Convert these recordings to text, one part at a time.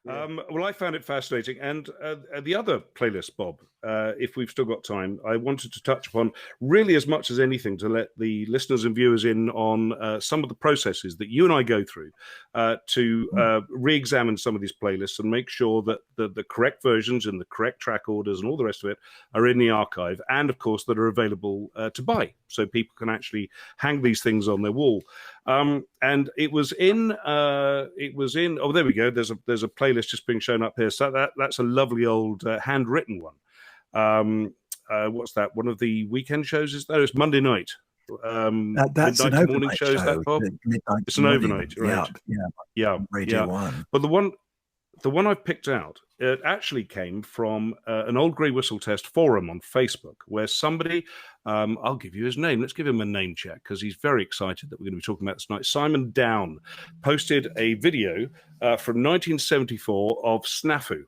Yeah. Well, I found it fascinating. And the other playlist, Bob, if we've still got time, I wanted to touch upon really as much as anything to let the listeners and viewers in on some of the processes that you and I go through to re-examine some of these playlists and make sure that the correct versions and the correct track orders and all the rest of it are in the archive, and of course that are available to buy, so people can actually hang these things on their wall. And it was in. Oh, there we go. There's a playlist just being shown up here. So that's a lovely old handwritten one. What's that? One of the weekend shows is there? It's Monday night. That's midnight an to morning show, is that, Bob? It's an overnight, right? Yeah. Radio 1. But the one I've picked out, it actually came from an Old Grey Whistle Test forum on Facebook, where somebody, I'll give you his name, let's give him a name check, because he's very excited that we're going to be talking about this tonight. Simon Down posted a video from 1974 of SNAFU.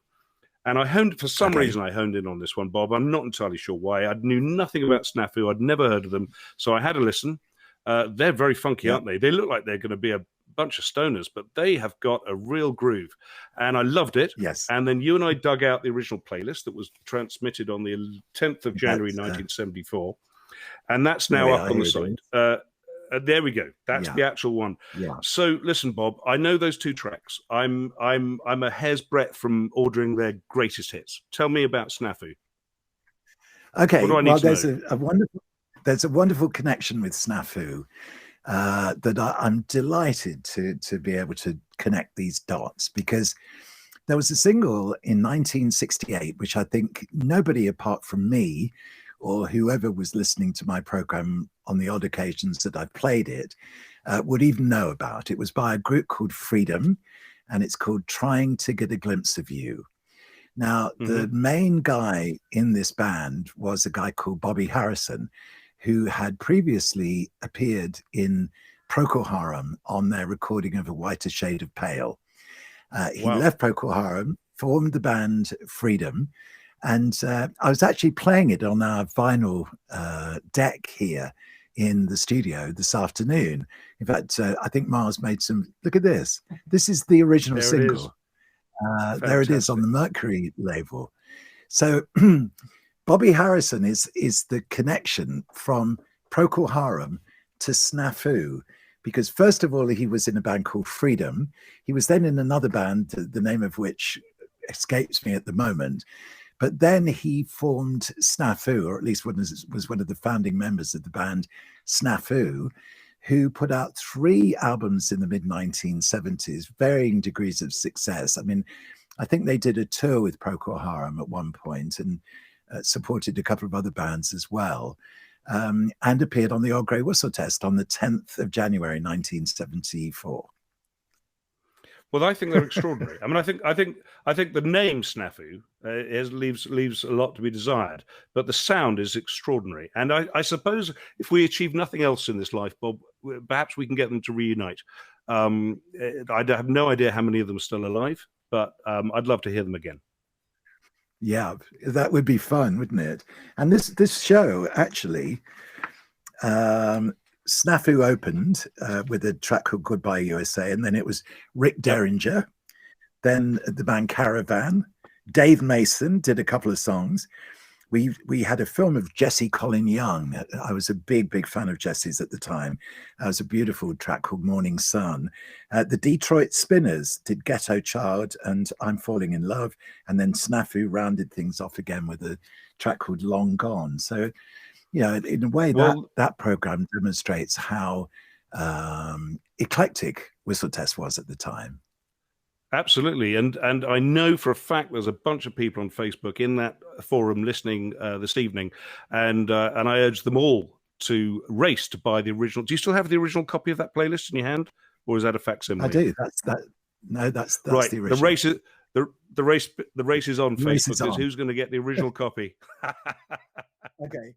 And I honed in on this one, Bob. I'm not entirely sure why. I knew nothing about SNAFU. I'd never heard of them. So I had a listen. They're very funky, aren't they? They look like they're going to be a bunch of stoners, but they have got a real groove, and I loved it. Yes. And then you and I dug out the original playlist that was transmitted on the 10th of January 1974, and that's now up on the site. There we go. That's the actual one. Yeah. So listen, Bob, I know those two tracks. I'm a hair's breadth from ordering their greatest hits. Tell me about SNAFU. Okay. What do I need to know? There's a wonderful connection with SNAFU. That I'm delighted to be able to connect these dots, because there was a single in 1968, which I think nobody apart from me or whoever was listening to my program on the odd occasions that I've played it would even know about. It was by a group called Freedom, and it's called Trying to Get a Glimpse of You. Now, the main guy in this band was a guy called Bobby Harrison, who had previously appeared in Procol Harum on their recording of A Whiter Shade of Pale. He left Procol Harum, formed the band Freedom, and I was actually playing it on our vinyl deck here in the studio this afternoon. In fact, I think Mars made some, look at this. This is the original single. There it is on the Mercury label. So Bobby Harrison is the connection from Procol Harum to SNAFU, because first of all, he was in a band called Freedom. He was then in another band, the name of which escapes me at the moment. But then he formed SNAFU, or at least was one of the founding members of the band SNAFU, who put out 3 albums in the mid-1970s, varying degrees of success. I mean, I think they did a tour with Procol Harum at one point, and supported a couple of other bands as well, and appeared on the Old Grey Whistle Test on the 10th of January 1974. Well, I think they're extraordinary. I mean, I think the name SNAFU leaves a lot to be desired, but the sound is extraordinary. And I suppose if we achieve nothing else in this life, Bob, perhaps we can get them to reunite. I have no idea how many of them are still alive, but I'd love to hear them again. Yeah, that would be fun, wouldn't it? And this show, actually, SNAFU opened with a track called Goodbye USA, and then it was Rick Derringer, then the band Caravan. Dave Mason did a couple of songs. We had a film of Jesse Colin Young. I was a big fan of Jesse's at the time. It was a beautiful track called Morning Sun. The Detroit Spinners did Ghetto Child and I'm Falling in Love. And then SNAFU rounded things off again with a track called Long Gone. So, you know, in a way, that program demonstrates how eclectic Whistle Test was at the time. Absolutely, and I know for a fact there's a bunch of people on Facebook in that forum listening this evening, and I urge them all to race to buy the original. Do you still have the original copy of that playlist in your hand, or is that a facsimile? I do. That's right. The original. The race is on Facebook. Is on. Who's going to get the original copy? Okay.